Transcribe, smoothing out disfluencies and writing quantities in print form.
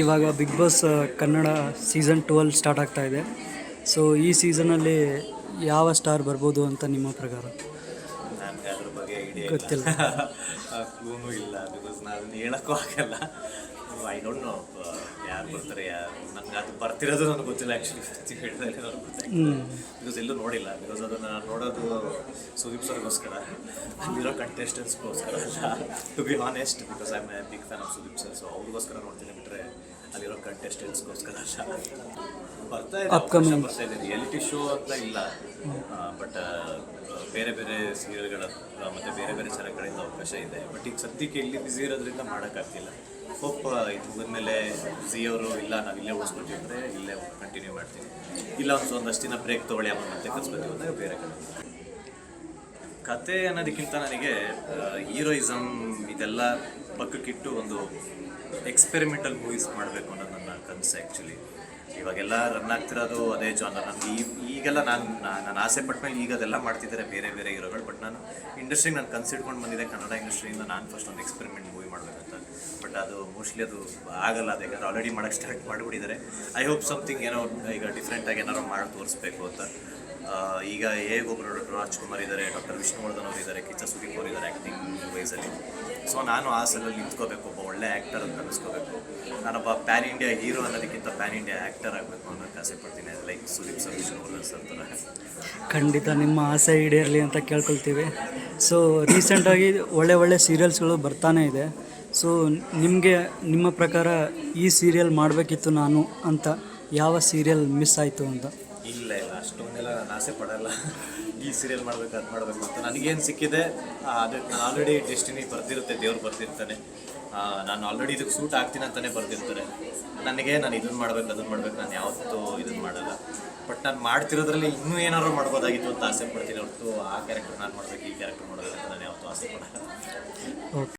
ಇವಾಗ Bigg Boss Kannada season 12 start ಆಗ್ತಾ ಇದೆ. ಸೊ ಈ ಸೀಸನಲ್ಲಿ ಯಾವ ಸ್ಟಾರ್ ಬರ್ಬೋದು ಅಂತ ನಿಮ್ಮ ಪ್ರಕಾರ? ನನಗೆ ಅದ್ರ ಬಗ್ಗೆ ಐಡಿಯಾ ಗೊತ್ತಿಲ್ಲ. ಕ್ಲೂನು ಇಲ್ಲ, ಬಿಕಾಸ್ ನಾನು ಹೇಳೋಕ್ಕೂ ಆಗಲ್ಲ. ಐ ಡೋಂಟ್ ನೋ ಯಾರು ಬರ್ತಾರೆ, ಯಾರು ನನಗೆ ಅದು ಬರ್ತಿರೋದು ನನಗೆ ಗೊತ್ತಿಲ್ಲ. ಆ್ಯಕ್ಚುಲಿ ಹೇಳಿದ್ರೆ ನನಗೆ ಗೊತ್ತಾಗ್ತದೆ, ಬಿಕಾಸ್ ಎಲ್ಲೂ ನೋಡಿಲ್ಲ. ಬಿಕಾಸ್ ಅದನ್ನು ನಾನು ನೋಡೋದು ಸುದೀಪ್ ಸರ್ಗೋಸ್ಕರ, ಅಲ್ಲಿರೋ ಕಂಟೆಸ್ಟೆಂಟ್ಸ್ಗೋಸ್ಕರ ಅಲ್ಲ, to be honest. Because I am a big fan of Sudeep sir. So ಅವ್ರಿಗೋಸ್ಕರ ನೋಡ್ತೀನಿ ಬಿಟ್ಟರೆ ಅಲ್ಲಿರೋ ಕಂಟೆಸ್ಟೆಂಟ್ಸ್ಗೋಸ್ಕರ ಅಲ್ಲ. ಬರ್ತಾ ಇದೆ ರಿಯಾಲಿಟಿ ಶೋ ಅಂತ ಇಲ್ಲ, ಬಟ್ ಬೇರೆ ಬೇರೆ ಸೀರಿಯಲ್ಗಳ ಮತ್ತು ಬೇರೆ ಬೇರೆ ಚಾನಲ್ಗಳಿಂದ ಅವಕಾಶ ಇದೆ. ಬಟ್ ಈಗ ಸದ್ಯಕ್ಕೆ ಇಲ್ಲಿ ಬ್ಯುಸಿ ಇರೋದ್ರಿಂದ ಮಾಡೋಕ್ಕಾಗ್ತಿಲ್ಲ. ಹೋಪ್ ಇದು ಮುಗಿದ್ಮೇಲೆ ಝೀ ಅವರು ಇಲ್ಲ ನಾವು ಇಲ್ಲೇ ಉಳಿಸ್ಕೊತೀವಿ ಅಂದರೆ ಇಲ್ಲೇ ಕಂಟಿನ್ಯೂ ಮಾಡ್ತೀವಿ, ಇಲ್ಲ ಒಂದಷ್ಟು ದಿನ ಬ್ರೇಕ್ ತೊಗೊಳ್ಳಿ ಆಮೇಲೆ ಮತ್ತೆ ಕಲಿಸ್ಕೊತೀವಿ ಅಂದರೆ ಬೇರೆ ಕತೆ ಅನ್ನೋದಕ್ಕಿಂತ ನನಗೆ ಹೀರೋಯಿಸಮ್ ಇದೆಲ್ಲ ಪಕ್ಕಕ್ಕಿಟ್ಟು ಒಂದು ಎಕ್ಸ್ಪೆರಿಮೆಂಟಲ್ ಮೂವೀಸ್ ಮಾಡಬೇಕು ಅನ್ನೋದು ನನ್ನ ಕನಸು. ಆ್ಯಕ್ಚುಲಿ ಇವಾಗೆಲ್ಲ ರನ್ ಆಗ್ತಿರೋದು ಅದೇ ಜಾನರ್. ನನಗೆ ಈಗೆಲ್ಲ ನಾನು ಆಸೆ ಪಟ್ಟ ಮೇಲೆ ಈಗ ಅದೆಲ್ಲ ಮಾಡ್ತಿದ್ದಾರೆ ಬೇರೆ ಬೇರೆ ಹೀರೋಗಳು. ಬಟ್ ನಾನು ಇಂಡಸ್ಟ್ರಿಗೆ ನಾನು ಕನ್ಸಿಡ್ಕೊಂಡು ಬಂದಿದ್ದೆ, ಕನ್ನಡ ಇಂಡಸ್ಟ್ರಿಯಿಂದ ನಾನು ಫಸ್ಟ್ ಒಂದು ಎಕ್ಸ್ಪೆರಿಮೆಂಟ್ ಮೂವಿ ಮಾಡಬೇಕಂತ. ಬಟ್ ಅದು ಮೋಸ್ಟ್ಲಿ ಅದು ಆಗಲ್ಲ, ಅದು ಯಾಕಂದರೆ ಆಲ್ರೆಡಿ ಮಾಡೋಕ್ಕೆ ಸ್ಟಾರ್ಟ್ ಮಾಡಿಬಿಟ್ಟಿದ್ದಾರೆ. ಐ ಹೋಪ್ ಸಮಥಿಂಗ್ ಏನೋ ಈಗ ಡಿಫ್ರೆಂಟಾಗಿ ಏನಾದ್ರು ಮಾಡಿ ತೋರಿಸ್ಬೇಕು ಅಂತ. ಈಗ ಒಬ್ಬರು ರಾಜ್ಕುಮಾರ್ ಇದ್ದಾರೆ, ಡಾಕ್ಟರ್ ವಿಷ್ಣುವರ್ಧನ್ ಅವರು ಇದ್ದಾರೆ, ಕಿಚ್ಚ ಸುದೀಪ್ ಅವರು ಇದ್ದಾರೆ ಆ್ಯಕ್ಟಿಂಗ್ ವೈಸಲ್ಲಿ. ಸೊ ನಾನು ಆ ಸಲಲ್ಲಿ ನಿಂತ್ಕೋಬೇಕು, ಒಬ್ಬ ಒಳ್ಳೆ ಆ್ಯಕ್ಟರ್ ಅಂತ ಅನ್ನಿಸ್ಕೋಬೇಕು. ನಾನೊಬ್ಬ ಪ್ಯಾನ್ ಇಂಡಿಯಾ ಹೀರೋ ಅನ್ನೋದಕ್ಕಿಂತ ಪ್ಯಾನ್ ಇಂಡಿಯಾ ಆ್ಯಕ್ಟರ್ ಆಗಬೇಕು ಅನ್ನೋಕ್ಕೆ ಆಸೆ ಪಡ್ತೀನಿ, like Sudeep sir, Vishnuvardhan sir ಥರ. ಖಂಡಿತ ನಿಮ್ಮ ಆಸೆ ಈಡೇರಲಿ ಅಂತ ಕೇಳ್ಕೊಳ್ತೀವಿ. ಸೊ ರೀಸೆಂಟಾಗಿ ಒಳ್ಳೆ ಸೀರಿಯಲ್ಸ್ಗಳು ಬರ್ತಾನೆ ಇದೆ. ಸೊ ನಿಮ್ಮ ಪ್ರಕಾರ ಈ ಸೀರಿಯಲ್ ಮಾಡಬೇಕಿತ್ತು ನಾನು ಅಂತ ಯಾವ ಸೀರಿಯಲ್ ಮಿಸ್ ಆಯಿತು ಅಂತ? ಇಲ್ಲ ಅಷ್ಟೊಂದೆಲ್ಲ ನಾನು ಆಸೆ ಪಡಲ್ಲ. ಈ ಸೀರಿಯಲ್ ಮಾಡಬೇಕು, ಅದು ಮಾಡಬೇಕು ಅಂತ ನನಗೇನು ಸಿಕ್ಕಿದೆ ಅದಕ್ಕೆ ನಾನು ಆಲ್ರೆಡಿ ಡೆಸ್ಟಿನಿ ಬರ್ತಿರುತ್ತೆ, ದೇವ್ರು ಬರ್ತಿರ್ತಾನೆ. ನಾನು ಆಲ್ರೆಡಿ ಇದಕ್ಕೆ ಸೂಟ್ ಆಗ್ತೀನಿ ಅಂತಲೇ ಬರ್ತಿರ್ತಾರೆ. ನನಗೆ ನಾನು ಇದನ್ನು ಮಾಡ್ಬೇಕು, ಅದನ್ನು ಮಾಡ್ಬೇಕು, ನಾನು ಯಾವತ್ತೂ ಇದನ್ನು ಮಾಡಲ್ಲ. ಬಟ್ ನಾನು ಮಾಡ್ತಿರೋದ್ರಲ್ಲಿ ಇನ್ನೂ ಏನಾದ್ರು ಮಾಡ್ಬೋದಾಗಿತ್ತು ಅಂತ ಆಸೆ ಪಡ್ತೀನಿ ಹೊರತು ಆ ಕ್ಯಾರೆಕ್ಟರ್ ನಾನು ಮಾಡಬೇಕು, ಈ ಕ್ಯಾರೆಕ್ಟರ್ ಮಾಡೋದು ಅಂತ ನಾನು ಯಾವತ್ತೂ ಆಸೆ ಪಡಲ್ಲ. ಓಕೆ.